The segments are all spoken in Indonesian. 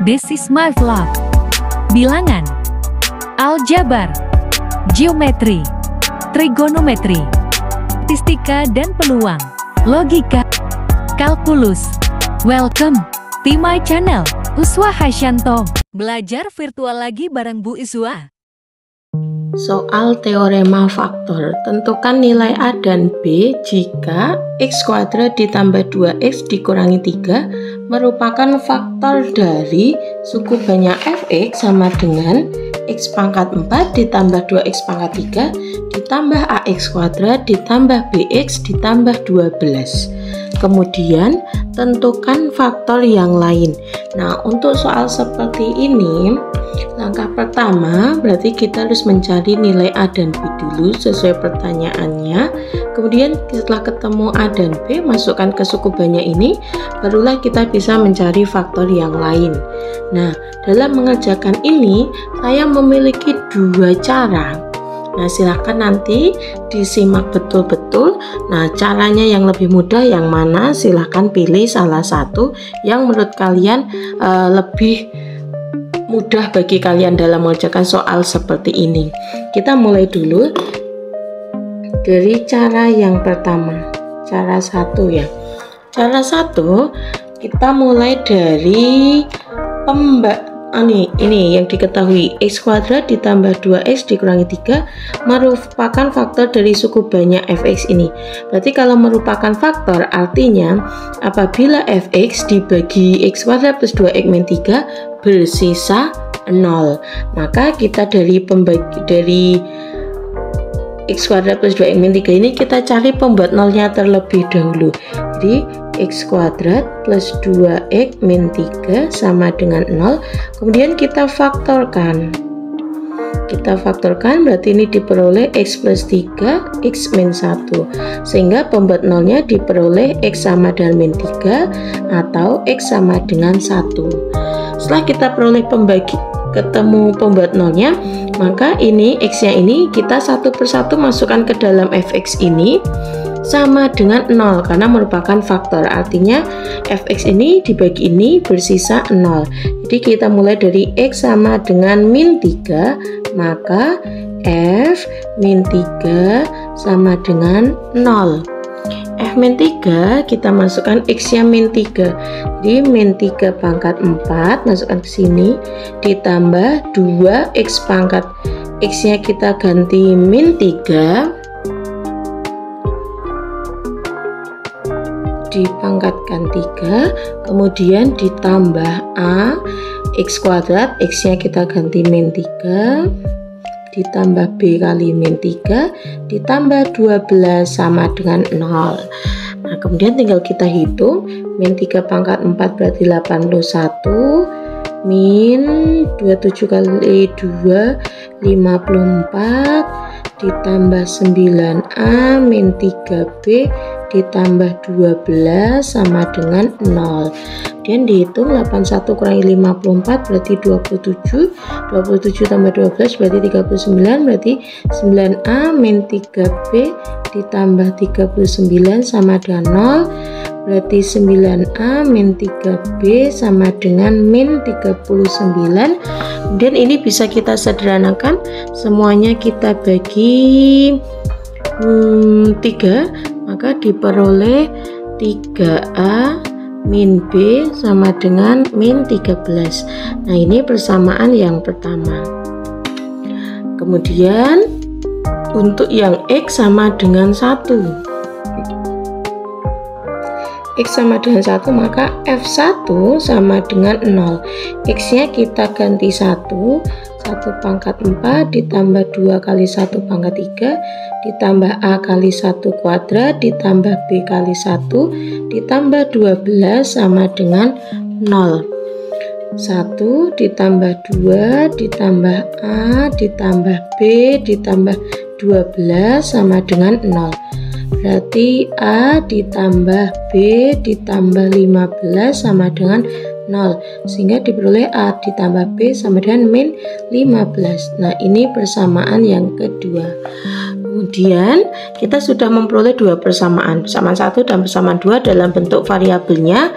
This is my vlog. Bilangan, aljabar, geometri, trigonometri, statistika dan peluang, logika, kalkulus. Welcome to my channel, Uzwa Hasyanto. Belajar virtual lagi bareng Bu Uzwa. Soal teorema faktor, tentukan nilai A dan B jika x kuadrat ditambah 2x dikurangi 3 merupakan faktor dari suku banyak fx sama dengan x pangkat 4 ditambah 2x pangkat 3 ditambah ax kuadrat ditambah bx ditambah 12. Kemudian tentukan faktor yang lain. Nah, untuk soal seperti ini, langkah pertama berarti kita harus mencari nilai A dan B dulu sesuai pertanyaannya. Kemudian setelah ketemu A dan B, masukkan ke suku banyak ini, barulah kita bisa mencari faktor yang lain. Nah, dalam mengerjakan ini saya memiliki dua cara. Nah, silahkan nanti disimak betul-betul. Nah, caranya yang lebih mudah yang mana? Silahkan pilih salah satu yang menurut kalian lebih mudah bagi kalian dalam mengerjakan soal seperti ini. Kita mulai dulu dari cara yang pertama, cara 1 ya. Cara 1 kita mulai dari ini yang diketahui, x kuadrat ditambah 2x dikurangi 3 merupakan faktor dari suku banyak fx ini. Berarti kalau merupakan faktor artinya apabila fx dibagi x kuadrat plus 2x min 3 bersisa 0, maka kita dari x kuadrat plus 2x min 3 ini kita cari pembuat nolnya terlebih dahulu. Jadi x kuadrat plus 2x min 3 sama dengan 0. Kemudian kita faktorkan. Berarti ini diperoleh x plus 3 x min 1. Sehingga pembuat nolnya diperoleh x sama dengan min 3 atau x sama dengan 1. Setelah kita peroleh ketemu pembuat nolnya, maka ini x-nya ini kita satu persatu masukkan ke dalam fx ini sama dengan 0 karena merupakan faktor, artinya fx ini dibagi ini bersisa 0. Jadi kita mulai dari x sama dengan min 3, maka f min 3 sama dengan 0. F min 3 kita masukkan x nya min 3, jadi min 3 pangkat 4 masukkan ke sini ditambah 2 x pangkat x nya kita ganti min 3 dipangkatkan 3, kemudian ditambah a x kuadrat, x nya kita ganti min 3 ditambah b kali min 3 ditambah 12 sama dengan 0. Nah, kemudian tinggal kita hitung, min 3 pangkat 4 berarti 81 min 27 kali 2 54 ditambah 9a min 3b ditambah 12 sama dengan 0. Kemudian dihitung 81 kurangi 54 berarti 27 tambah 12 berarti 39, berarti 9a min 3b ditambah 39 sama dengan 0, berarti 9a min 3b sama dengan min 39. Kemudian ini bisa kita sederhanakan, semuanya kita bagi 3, maka diperoleh 3a min b sama dengan min 13. Nah, ini persamaan yang pertama. Kemudian untuk yang x sama dengan 1, x sama dengan 1, maka f1 sama dengan 0. X nya kita ganti 1 pangkat 4 ditambah 2 kali 1 pangkat 3 ditambah a kali 1 kuadrat ditambah b kali 1 ditambah 12 sama dengan 0. 1 ditambah 2 ditambah a ditambah b ditambah 12 sama dengan 0. Berarti a ditambah b ditambah 15 sama dengan 0, sehingga diperoleh a ditambah b sama dengan min 15. Nah, ini persamaan yang kedua. Kemudian kita sudah memperoleh dua persamaan 1 dan persamaan 2 dalam bentuk variabelnya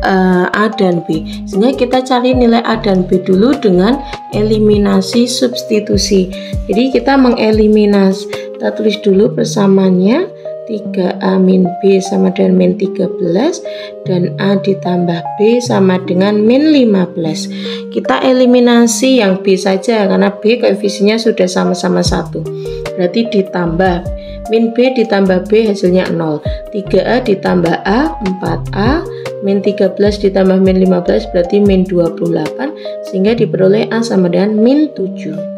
A dan B. Sehingga kita cari nilai A dan B dulu dengan eliminasi substitusi. Jadi kita mengeliminasi, kita tulis dulu persamaannya 3A min B sama dengan min 13 dan A ditambah B sama dengan min 15. Kita eliminasi yang B saja karena B koefisiennya sudah sama-sama 1. Berarti ditambah min B ditambah B hasilnya 0. 3A ditambah A 4A, min 13 ditambah min 15 berarti min 28, sehingga diperoleh A sama dengan min 7.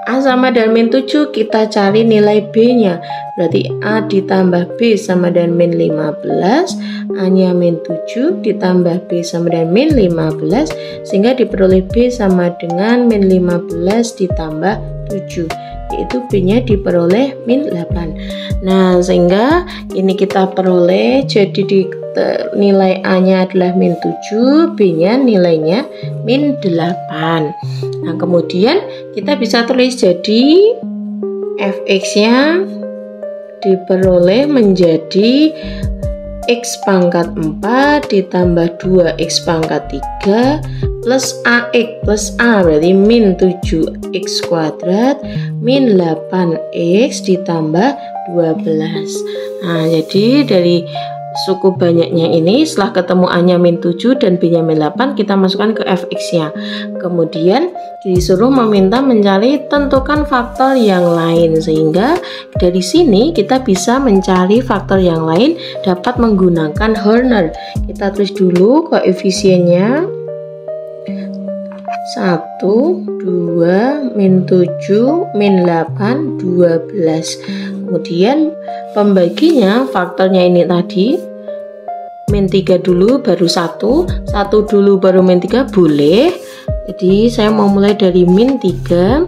A sama dengan min 7, kita cari nilai B nya, berarti A ditambah B sama dengan min 15, A nya min 7 ditambah B sama dengan min 15, sehingga diperoleh B sama dengan min 15 ditambah 7, yaitu B nya diperoleh min 8. Nah, sehingga ini kita peroleh, jadi nilai A nya adalah min 7, B nya nilainya min 8. Nah, kemudian kita bisa tulis jadi fx nya diperoleh menjadi x pangkat 4 ditambah 2x pangkat 3 plus ax plus a, berarti min 7x kuadrat min 8x ditambah 12. Nah, jadi dari suku banyaknya ini, setelah ketemu A nya min 7 dan B nya min 8, kita masukkan ke fx nya. Kemudian disuruh meminta mencari tentukan faktor yang lain, sehingga dari sini kita bisa mencari faktor yang lain dapat menggunakan Horner. Kita tulis dulu koefisiennya 1, 2, min 7, min 8, 12. Kemudian pembaginya, faktornya ini tadi min 3 dulu baru 1 dulu baru min 3 boleh. Jadi saya mau mulai dari min 3.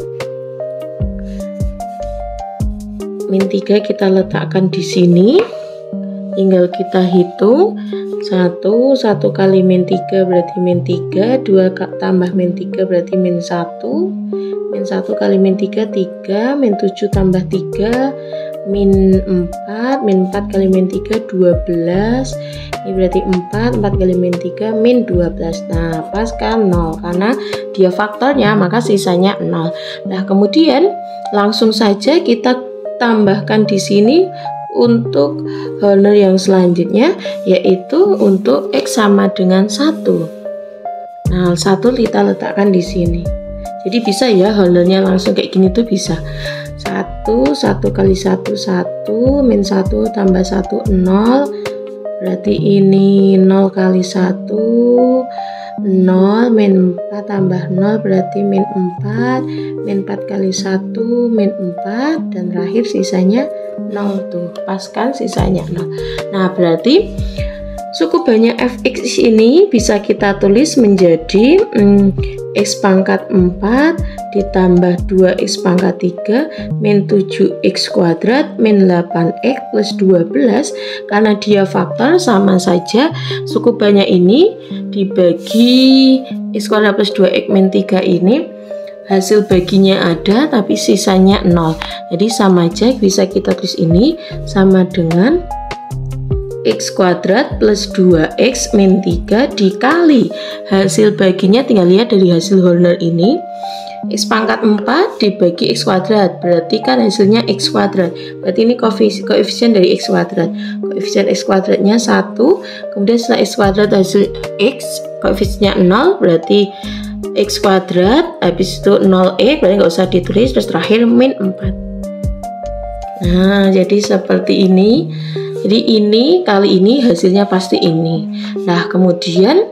Min 3 kita letakkan di sini. Tinggal kita hitung. 1 kali min 3 berarti min 3, 2 tambah min 3 berarti min 1. Min 1 kali min 3 3, min 7 tambah 3 min 4, min 4 kali min 3 12. Ini berarti 4 kali min 3 min 12. Nah, pas kan 0 karena dia faktornya, maka sisanya 0. Nah, kemudian langsung saja kita tambahkan di sini untuk Horner yang selanjutnya, yaitu untuk x sama dengan 1. Nah, 1 kita letakkan di sini. Jadi bisa ya Hornernya langsung kayak gini tuh bisa. 1 kali 1 1, min 1 tambah 1 0, berarti ini 0 kali 1 0, min 4 tambah 0 berarti min 4, min 4 kali 1 min 4, dan terakhir sisanya 0 tuh, pas kan sisanya 0. Nah, berarti suku banyak fx ini bisa kita tulis menjadi x pangkat 4 ditambah 2x pangkat 3 min 7x kuadrat min 8x plus 12. Karena dia faktor, sama saja suku banyak ini dibagi x kuadrat plus 2x min 3 ini, hasil baginya ada tapi sisanya 0. Jadi sama aja, bisa kita tulis ini sama dengan x kuadrat plus 2x min 3 dikali hasil baginya, tinggal lihat dari hasil Horner ini, x pangkat 4 dibagi x kuadrat berarti kan hasilnya x kuadrat, berarti ini koefisien dari x kuadrat. Koefisien x kuadratnya 1, kemudian setelah x kuadrat hasil x koefisiennya 0 berarti x kuadrat, habis itu 0x berarti nggak usah ditulis, terus terakhir min 4. Nah, jadi seperti ini. Jadi ini kali ini hasilnya pasti ini. Nah, kemudian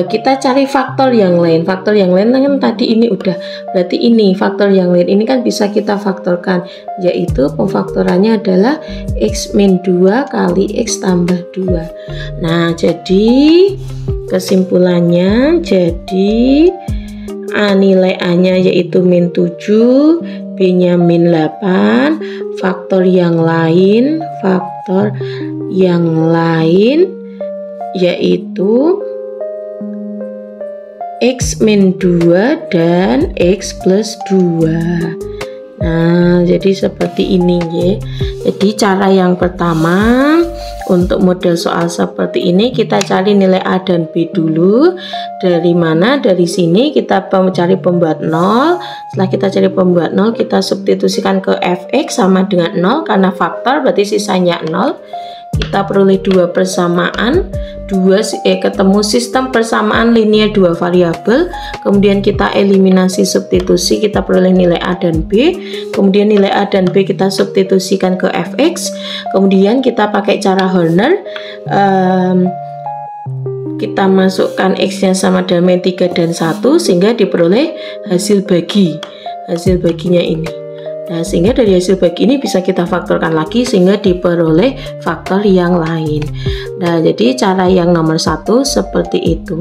kita cari faktor yang lain. Faktor yang lain kan tadi ini udah, berarti ini faktor yang lain ini kan bisa kita faktorkan, yaitu pemfaktorannya adalah x min 2 kali x tambah 2. Nah, jadi kesimpulannya, jadi nilai A nya yaitu min 7, B nya min 8, faktor yang lain yaitu x min 2 dan x plus 2. Nah, jadi seperti ini ya. Jadi cara yang pertama untuk model soal seperti ini kita cari nilai A dan B dulu. Dari mana? Dari sini kita mencari pembuat 0. Setelah kita cari pembuat 0, kita substitusikan ke fx sama dengan 0 karena faktor berarti sisanya 0. Kita peroleh dua persamaan, ketemu sistem persamaan linear dua variabel. Kemudian kita eliminasi substitusi, kita peroleh nilai A dan B. Kemudian nilai A dan B kita substitusikan ke fx. Kemudian kita pakai cara Horner, kita masukkan x-nya sama dengan 3 dan 1 sehingga diperoleh hasil baginya ini. Nah, sehingga dari hasil bagi ini bisa kita faktorkan lagi sehingga diperoleh faktor yang lain. Nah, jadi cara yang nomor 1 seperti itu.